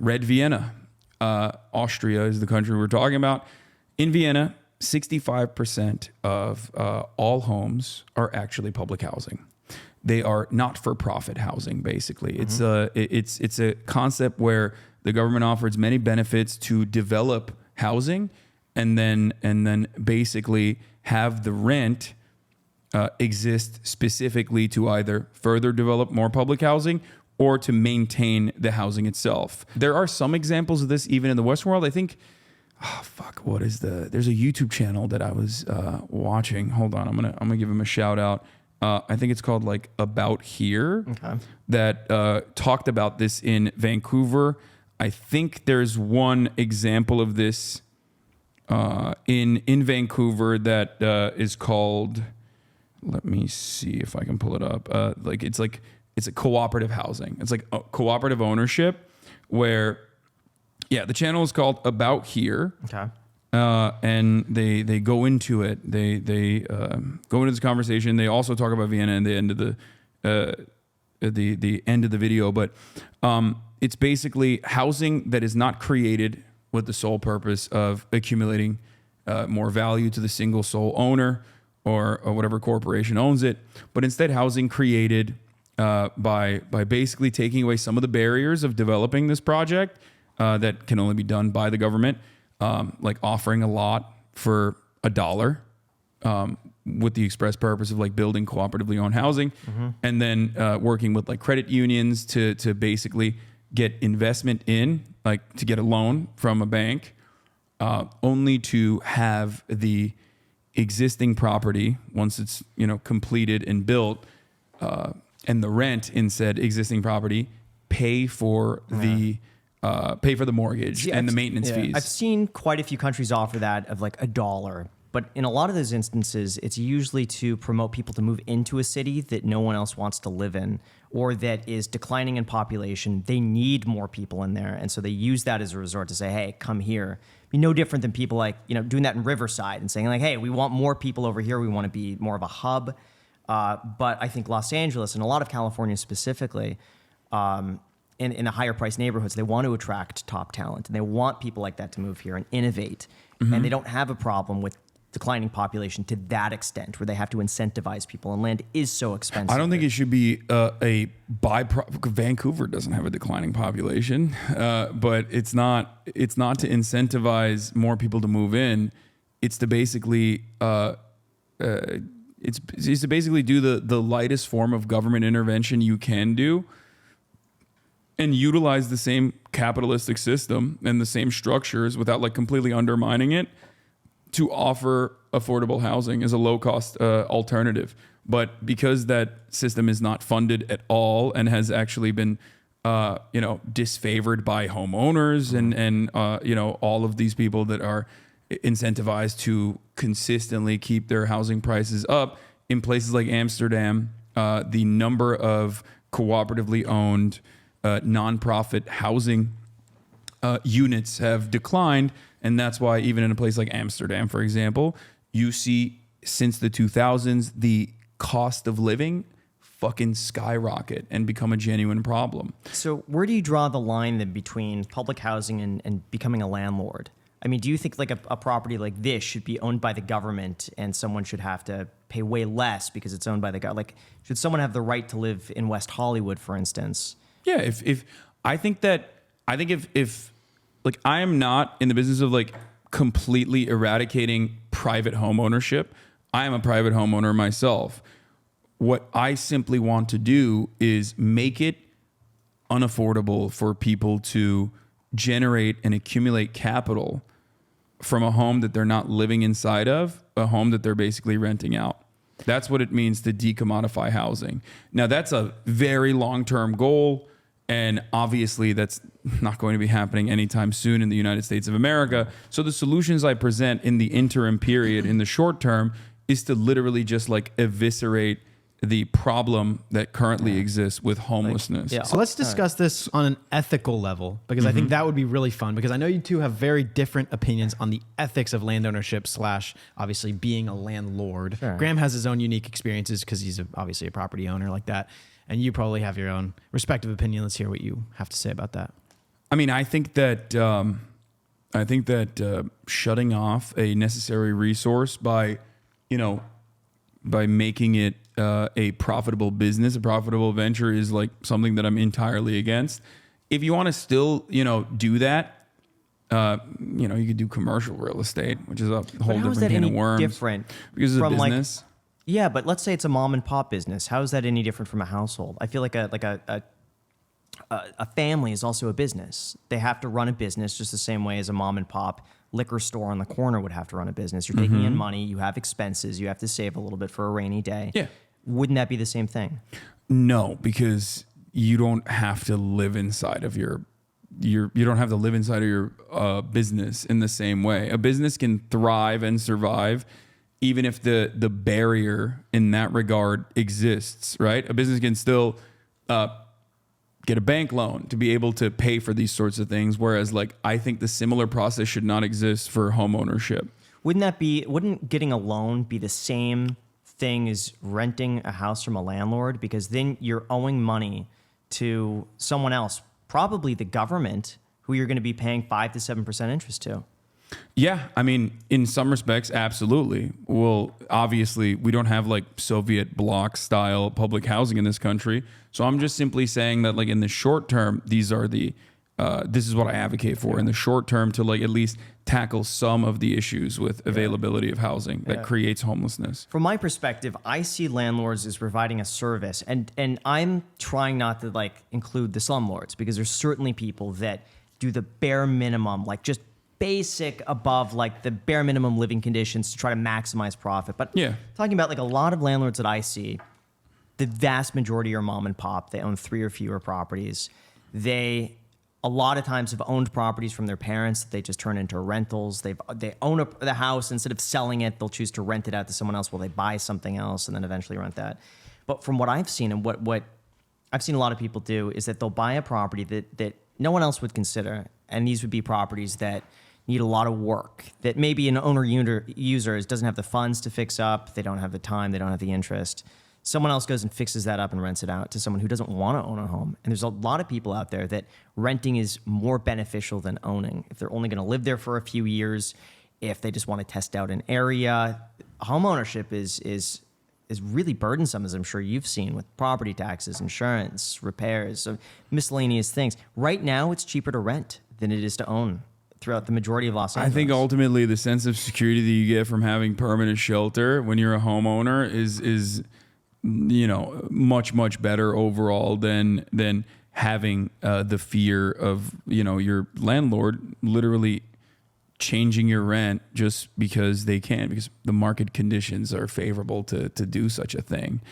Red Vienna. Austria is the country we're talking about. In Vienna, 65% of all homes are actually public housing. They are not-for-profit housing, basically. It's a concept where the government offers many benefits to develop housing, and then basically have the rent exist specifically to either further develop more public housing or to maintain the housing itself. There are some examples of this even in the Western world. I think, there's a YouTube channel that I was watching. Hold on, I'm gonna give him a shout out. I think it's called like About Here, that talked about this in Vancouver. I think there's one example of this in Vancouver that is called, let me see if I can pull it up. It's a cooperative housing. It's like a cooperative ownership where, the channel is called About Here. Okay. And they go into it. They go into this conversation. They also talk about Vienna in the end of the end of the video. But it's basically housing that is not created with the sole purpose of accumulating more value to the single sole owner or whatever corporation owns it, but instead housing created by basically taking away some of the barriers of developing this project that can only be done by the government, like offering a lot for $1 with the express purpose of like building cooperatively owned housing, and then working with like credit unions to basically get investment in, like to get a loan from a bank, only to have the existing property, once it's completed and built, and the rent in said existing property pay for the mortgage and the maintenance fees. I've seen quite a few countries offer that of like $1, but in a lot of those instances, it's usually to promote people to move into a city that no one else wants to live in, or that is declining in population. They need more people in there, and so they use that as a resort to say, "Hey, come here." Be no different than people like doing that in Riverside and saying like, "Hey, we want more people over here. We want to be more of a hub." But I think Los Angeles and a lot of California specifically, in the higher price neighborhoods, they want to attract top talent and they want people like that to move here and innovate. And they don't have a problem with declining population to that extent where they have to incentivize people, and land is so expensive. I don't think it should be a byproduct. Vancouver doesn't have a declining population, but it's not to incentivize more people to move in. It's to basically it's to basically do the lightest form of government intervention you can do, and utilize the same capitalistic system and the same structures without like completely undermining it, to offer affordable housing as a low-cost alternative. But because that system is not funded at all and has actually been, disfavored by homeowners and all of these people that are incentivized to consistently keep their housing prices up in places like Amsterdam, the number of cooperatively owned nonprofit housing units have declined. And that's why even in a place like Amsterdam, for example, you see since the 2000s, the cost of living fucking skyrocket and become a genuine problem. So where do you draw the line then between public housing and becoming a landlord? I mean, do you think like a property like this should be owned by the government and someone should have to pay way less because it's owned by the government? Like, should someone have the right to live in West Hollywood, for instance? Yeah, if like, I am not in the business of like completely eradicating private home ownership. I am a private homeowner myself. What I simply want to do is make it unaffordable for people to generate and accumulate capital from a home that they're not living inside of, a home that they're basically renting out. That's what it means to decommodify housing. Now, that's a very long-term goal. And obviously that's not going to be happening anytime soon in the United States of America. So the solutions I present in the interim period, in the short term, is to literally just like eviscerate the problem that currently exists with homelessness. So let's discuss this on an ethical level, because I think that would be really fun, because I know you two have very different opinions on the ethics of land ownership / obviously being a landlord. Sure. Graham has his own unique experiences because he's obviously a property owner like that. And you probably have your own respective opinion. Let's hear what you have to say about that. I mean, I think that shutting off a necessary resource by, by making it a profitable business, a profitable venture is like something that I'm entirely against. If you want to still, do that, you could do commercial real estate, which is a whole different can of worms. Different because it's a from business. Yeah, but let's say it's a mom and pop business. How is that any different from a household? I feel like a family is also a business. They have to run a business just the same way as a mom and pop liquor store on the corner would have to run a business. You're taking in money, you have expenses, you have to save a little bit for a rainy day. Yeah. Wouldn't that be the same thing? No, because you don't have to live inside of your business in the same way. A business can thrive and survive even if the barrier in that regard exists, right? A business can still get a bank loan to be able to pay for these sorts of things. Whereas I think the similar process should not exist for home ownership. Wouldn't getting a loan be the same thing as renting a house from a landlord? Because then you're owing money to someone else, probably the government, who you're going to be paying 5 to 7% interest to. Yeah, I mean, in some respects, absolutely. Well, obviously, we don't have Soviet bloc style public housing in this country. So I'm just simply saying that in the short term, these are this is what I advocate for in the short term to at least tackle some of the issues with availability of housing that creates homelessness. From my perspective, I see landlords as providing a service, and I'm trying not to include the slumlords, because there's certainly people that do the bare minimum, just basic above the bare minimum living conditions to try to maximize profit. But talking about a lot of landlords that I see, the vast majority are mom and pop. They own 3 or fewer properties. They a lot of times have owned properties from their parents that they just turn into rentals. They own the house. Instead of selling it, they'll choose to rent it out to someone else while they buy something else and then eventually rent that. But from what I've seen, and what I've seen a lot of people do, is that they'll buy a property that no one else would consider. And these would be properties that need a lot of work, that maybe an owner user doesn't have the funds to fix up. They don't have the time. They don't have the interest. Someone else goes and fixes that up and rents it out to someone who doesn't want to own a home. And there's a lot of people out there that renting is more beneficial than owning. If they're only going to live there for a few years, if they just want to test out an area, home ownership is really burdensome, as I'm sure you've seen, with property taxes, insurance, repairs, so miscellaneous things. Right now, it's cheaper to rent than it is to own throughout the majority of Los Angeles. I think ultimately the sense of security that you get from having permanent shelter when you're a homeowner is much better overall than having the fear of your landlord literally changing your rent just because they can, because the market conditions are favorable to do such a thing.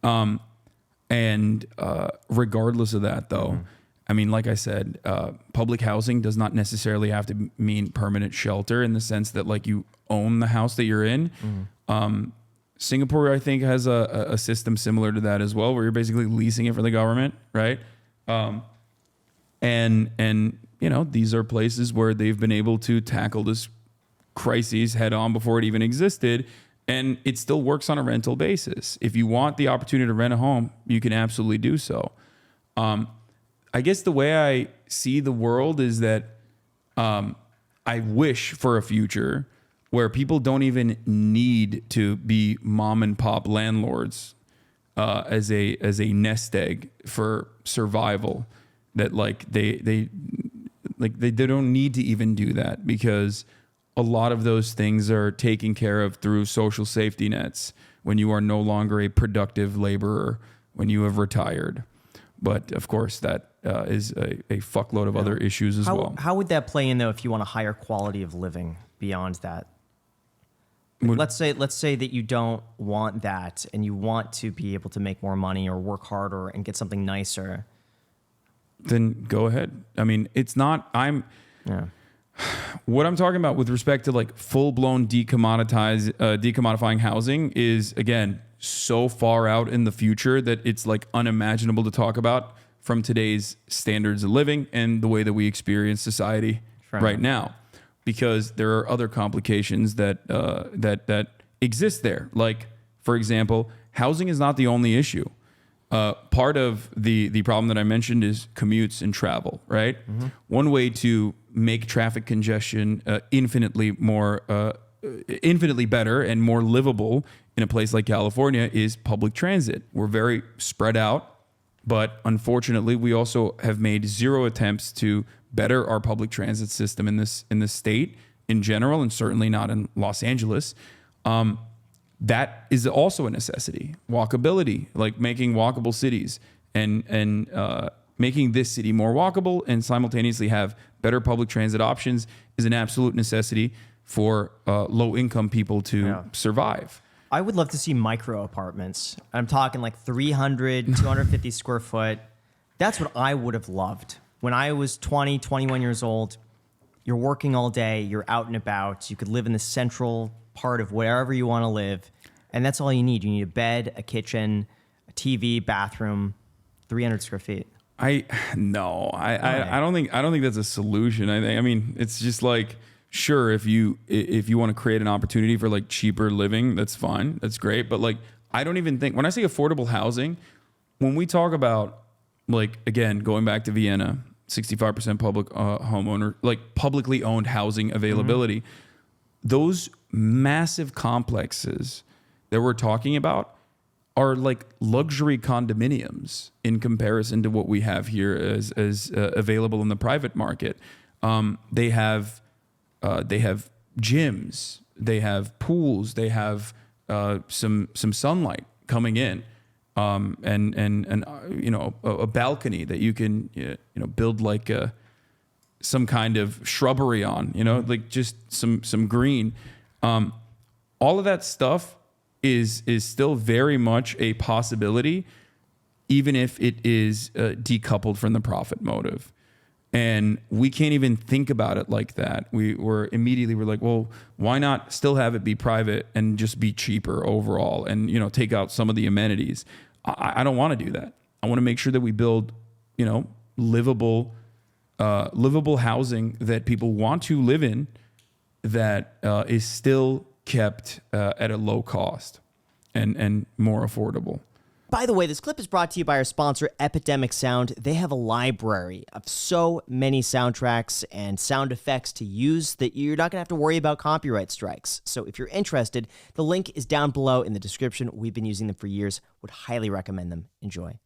And regardless of that, though, I mean, like I said, public housing does not necessarily have to mean permanent shelter in the sense that you own the house that you're in. Singapore, I think, has a system similar to that as well, where you're basically leasing it for the government, right? And these are places where they've been able to tackle this crisis head on before it even existed, and it still works on a rental basis. If you want the opportunity to rent a home, you can absolutely do so. I guess the way I see the world is that I wish for a future where people don't even need to be mom and pop landlords as a nest egg for survival. That they don't need to even do that, because a lot of those things are taken care of through social safety nets when you are no longer a productive laborer, when you have retired. But of course, that is a fuckload of other issues as well. How would that play in, though, if you want a higher quality of living beyond that? Let's say that you don't want that and you want to be able to make more money or work harder and get something nicer. Then go ahead. I mean, it's not. What I'm talking about with respect to full-blown decommodifying housing is, again, so far out in the future that it's unimaginable to talk about from today's standards of living and the way that we experience society right now, because there are other complications that exist there. For example, housing is not the only issue. part of the problem that I mentioned is commutes and travel, right? One way to make traffic congestion infinitely better and more livable in a place like California is public transit. We're very spread out, but unfortunately, we also have made zero attempts to better our public transit system in this state in general, and certainly not in Los Angeles. That is also a necessity. Walkability, like making walkable cities and making this city more walkable and simultaneously have better public transit options is an absolute necessity for low-income people to survive. I would love to see micro apartments. I'm talking like 300, 250 square foot. That's what I would have loved. When I was 20, 21 years old, you're working all day, you're out and about, you could live in the central part of wherever you want to live, and that's all you need. You need a bed, a kitchen, a TV, bathroom, 300 square feet. I don't think that's a solution. I mean, it's just like, sure, if you want to create an opportunity for like cheaper living, that's fine, that's great. But like, I don't even think, when I say affordable housing, when we talk about, like, again, going back to Vienna, 65% public homeowner, like publicly owned housing availability, those massive complexes that we're talking about are like luxury condominiums in comparison to what we have here as available in the private market. They have gyms, they have pools, they have some sunlight coming in, and you know, a balcony that you can build like some kind of shrubbery on, like just some green. All of that stuff is still very much a possibility, even if it is decoupled from the profit motive. And we can't even think about it like that. We're like, well, why not still have it be private and just be cheaper overall and, take out some of the amenities? I don't want to do that. I want to make sure that we build, livable housing that people want to live in, that is still kept at a low cost and more affordable. By the way, this clip is brought to you by our sponsor, Epidemic Sound. They have a library of so many soundtracks and sound effects to use that you're not going to have to worry about copyright strikes. So if you're interested, the link is down below in the description. We've been using them for years. Would highly recommend them. Enjoy.